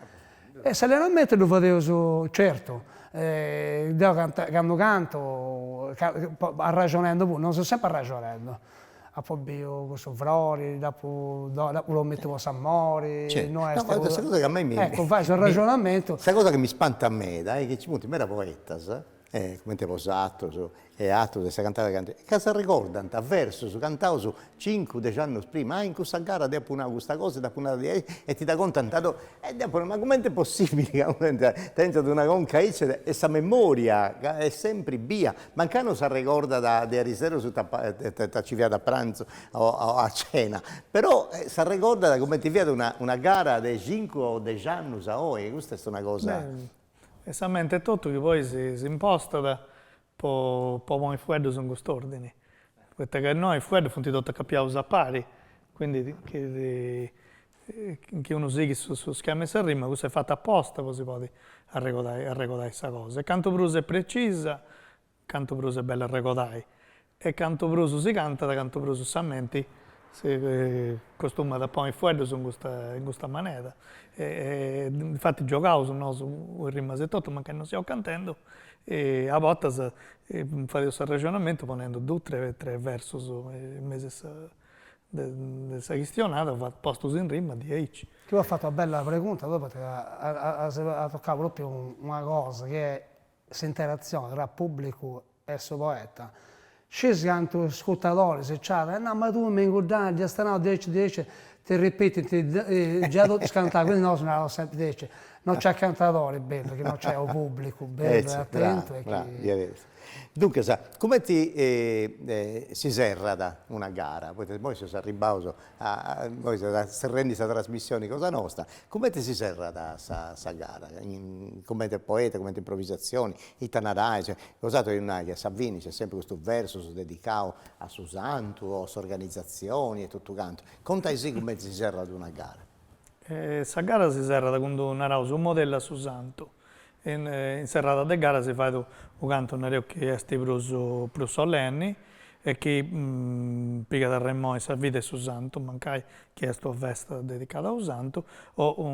E se l'allenamento lo facevo, certo, quando canto, ragionando pure, non sto sempre ragionando. Poi questo Flori, dopo lo mettevo a San Mori. Questa cosa che a me fai il ragionamento. Questa cosa che mi spanta a me, che ci punti, me era poeta, come te posato, e altro, questa cantata che si ricordano, a verso, cantavo su 5-10 anni prima, in questa gara dopo questa cosa, dopo una e ti dà conto, e dopo, ma come è possibile che dentro di una conca e questa memoria è sempre via, ma che non si ricorda di risero su civiata a pranzo o a cena, però si ricorda da come ti vede una gara di 5 o 10 anni a oggi, questa è una cosa... Esattamente tutto che poi si imposta da poi fuori sono quest'ordine. Perché noi fuori funti tutto capiamo a pari, quindi che uno si su schemi e rima, questo è fatto apposta, così può arregolare questa cosa. E canto bruso è precisa, canto bruso è bello arregolare. E canto bruso si canta, da canto bruso si ammenti, si costuma da poi fuori in questa maniera. Infatti giocavo su rimase tutto, ma che non stiamo cantando, e a volte facevo questo ragionamento ponendo 2 o 3 versi in mese della questionata, ho posto in rima 10. Ti ho fatto una bella pregunta, dopo ha toccato proprio una cosa che è questa interazione tra pubblico e suo poeta. Ci sono ascoltatori, se c'è, no, ma tu mi incordavi, già stanno 10, ti ripeti, già tu cantavi, quindi no, sono sempre 10. Non c'è cantatori, bello, che non c'è un pubblico bello e attento. Dunque, come si serra da una gara? Poi si è arrivato poi se rendi questa trasmissione cosa nostra, come ti si serra da questa gara? Come poeta, come improvvisazioni, itanarai, cioè, usato che a Savini c'è sempre questo verso dedicato a Susanto, o a organizzazioni e tutto quanto. Conta sì come si serra ad una gara. Questa gara si serra da quando narravo un modello a Susanto. In serrata de gara si fa un canto che è più solenni e che pica da Remo e Savide su Santo, mancai che è sto festa dedicata a Santo o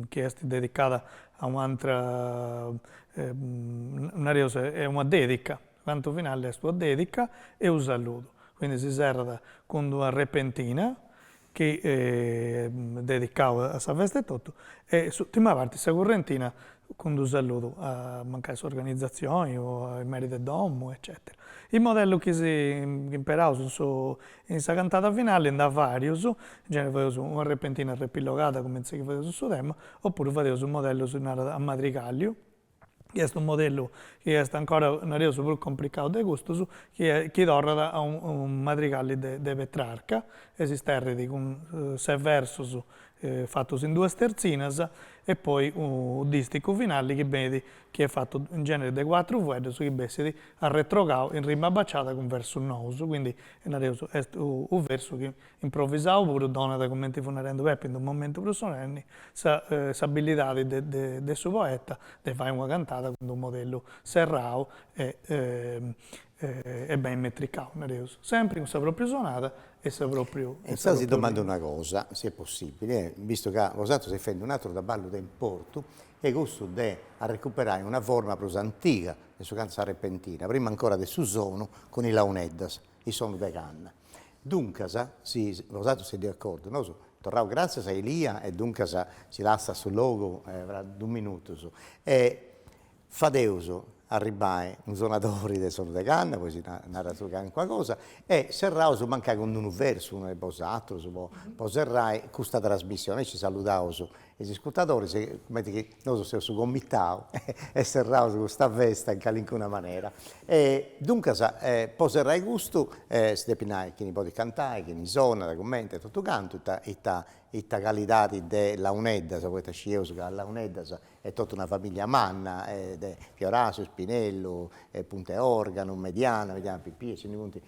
che è dedicata a un'altra, è una dedica, quanto finale è sto dedica e un saluto. Quindi si serra con una repentina che è dedicata a questa festa e tutto, e l'ultima parte, questa correntina, con un saluto a mancare organizzazioni o ai meriti domo, eccetera. Il modello che si imparava in questa cantata finale è da varios, in genere facevo una repentina repillogata come si faceva su tema, oppure facevo un modello a madrigaglio, che è un modello che è ancora un più complicato di gusto, che torna a un madrigallo di Petrarca, esiste con 6 versi fatto in 2 terzinas e poi un distico finale che è fatto in genere di 4 versi che bessi a retrogao in rima baciata con verso nouso, quindi è un verso che improvvisavo pure donna da commenti funerendo Peppe in un momento più solenne, l'abilità del suo poeta di fare una cantata con un modello serrao e ben metricato, sempre con la propria suonata e sa proprio... E sta si domanda una cosa, se è possibile, visto che vosato si fende un altro da ballo da importo, e questo de a recuperare una forma più antica di sua canzone repentina, prima ancora del suo sono con i launeddas, i sono de canna. Dunque, vosato si è d'accordo, no? Torrao grazie a Elia e dunque si lascia sul logo avrà 2 minuti. E Fadeuso arrivai un suonatore del sono de canna, poi si narra su qualcosa, e serrao su manca con un verso, uno è posatto, poi serrai questa trasmissione, ci salutavo su gli ascoltatori, come che non so se su committao, e serrao su questa festa in qualunque maniera. E dunque, poi serrai gusto, si depinai chi ne può cantare, chi ne suona, da commenta, tutto canto, la qualità della Unedda, se volete scegliere che la Unedda è tutta una famiglia manna, Fioraso, Spinello, Punte Organo, Mediana, vediamo Pipì, ce ne punti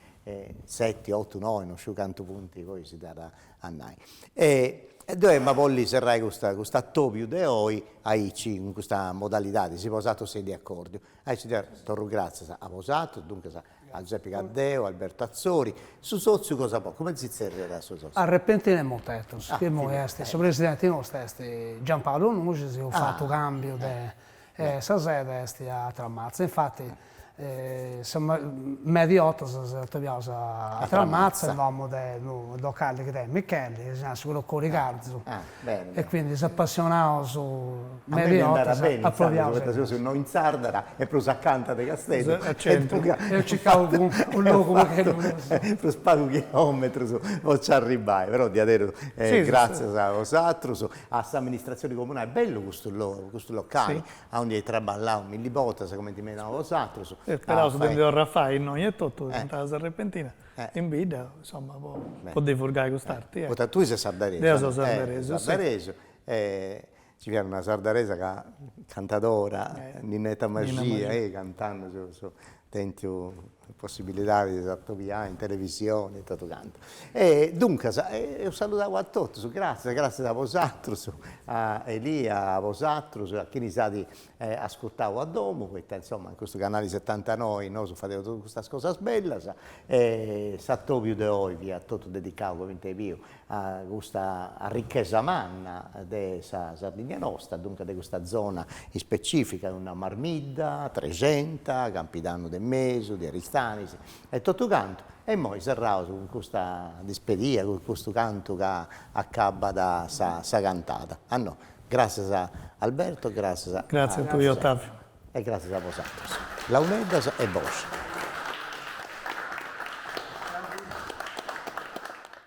7, 8, 9, non so quanti punti poi si darà a noi. E dove ma voglio serrare questa topio di oggi in questa modalità, si è posato 6 accordi. Ci torno grazie a posato, dunque a Giuseppe Caddeo, Alberto Azzori, su Sozio cosa può, come si serve da su Sozio? A repentine motetos, che sono presidente nostro, Giampaolo Nusi, ho fatto cambio di sede a Tramazza, infatti mediotto troviamo a Tramazza, avevamo dei locali che è Michele, quello con Riccardo, e quindi si appassionava su mediotto, approviamo. Noi in Sardara e plus accanto di Castello, io cercavo un luogo che non per spago chilometri non ci arrivai, però di adero grazie a vosaltro, a questa amministrazione comunale, è bello questo locale, a onde traballavo millibota, come ti menavo vosaltro. Però se devo Raffaele, noi è tutto, cantava repentina, in video, insomma, può divulgare quest'arte. Tu sei sardarese? Io sono sardarese, sardarese. Ci viene una sardaresa cantatora, Ninetta Magia, cantando su dentro possibilità di attuare in televisione e tutto quanto. E dunque, io salutavo a tutti, grazie a vosaltro, a Elia, a vosaltro, a chi ne sa di ascoltavo a Domo, insomma, in questo canale 79 noi facciamo tutte queste cose belle, e Sattopio di oggi è tutto dedicato, come te a questa ricchezza manna della Sardegna nostra, dunque di questa zona specifica, una Marmidda, Tregenta, Campidano del Meso, di Aristani, e tutto canto. E poi serravo con questa dispedia, con questo canto che accaba da sa cantata. No, grazie a Alberto, grazie a tu, Ottavio. E grazie a vosaltros. Launeddas e Bosch.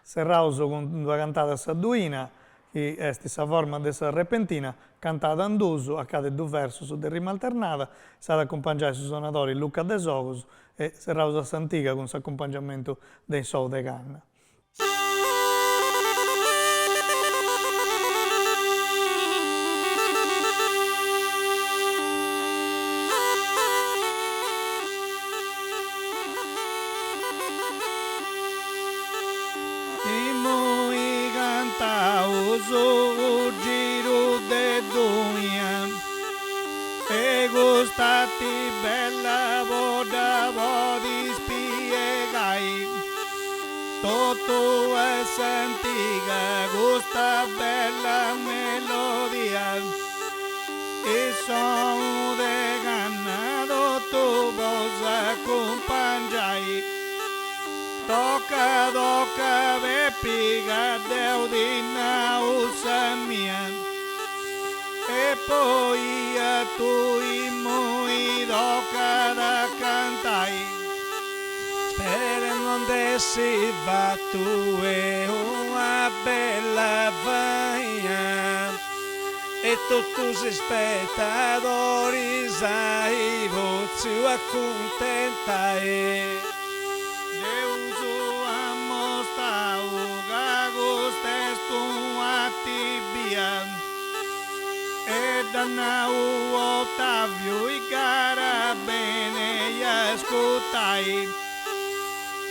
Serrauso con una cantata saduina che è sa forma della repentina, cantata in duso, accade due versi su del rima alternata, sarà accompagnato su suonatori Luca De Sogos e Rausa Santiga con l'accompagnamento dei Sou de Canna. O giro de dunia e gustati bella voda vodi spiegai tutto è antica gusta bella melodia e sono de ganado tu vosa accompagnai. Toca ve piga deudina usa mia e poi a tu i moi toca da cantai spera non dessi va tu e una bella vaia e tutti gli spettatori sai voci accontentai. E Dannau Ottavio i cara bene gli ascoltai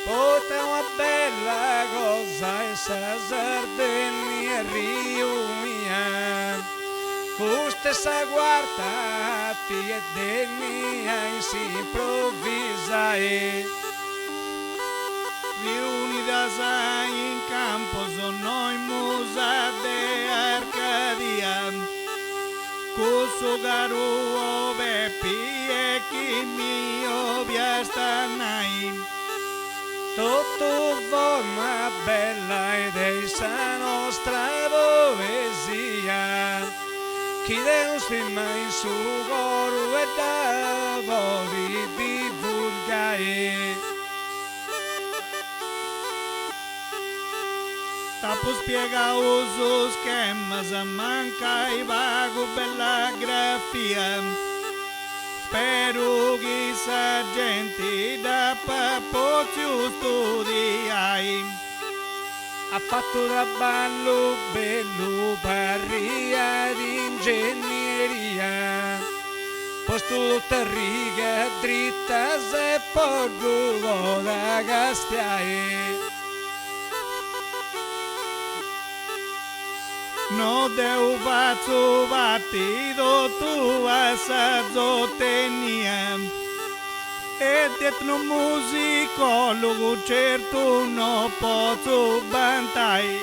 Pota una bella cosa essa Sardegna riunia Custe sa guardati e del mia si improvvisai Riunidas in campo sono in musa de Arcadia Cusso garuo bepi e chi mio biastanai Tutto forma bella ed essa nostra poesia Chi non stima in su coro e da voli divulgai Tapo spiega uso schema, se manca i vago bella grafia. Spero che sa gente da papozio studiai. Ha fatto da ballo bello parria di ingegneria. Posto tutta riga dritta se porgo da gastiai. No deu faccio battido tu asa zottenia e dietro musicologo certo no posso bantai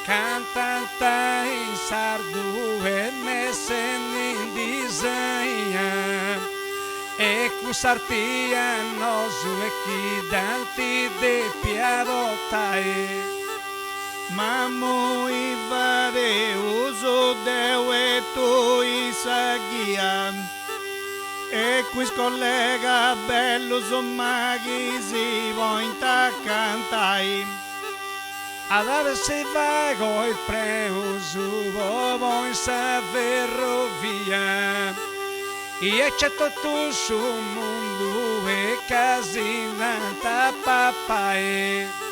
cantanta in sardo e messa in disegna e cusartia nosu e chi danti de piadotai Mamo i vade uso deu e tu i sagia e quis collega bello sommaghi si vointa cantai ad aversi vago il preuso voin sa ferrovia e eccetto tu su mondo e casinanta papai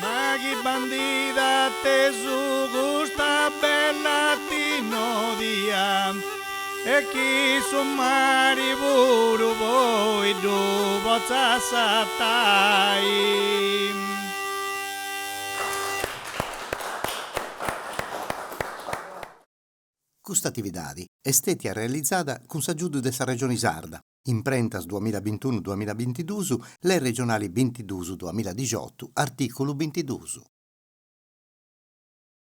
Maghi bandita te su gusta bella tino dia e chi su mari buru voi du bozza satai. Questa attività è stata realizzata con l'aiuto della Regione Sarda, imprentas 2021-2022, le regionali 22-2018, articolo 22.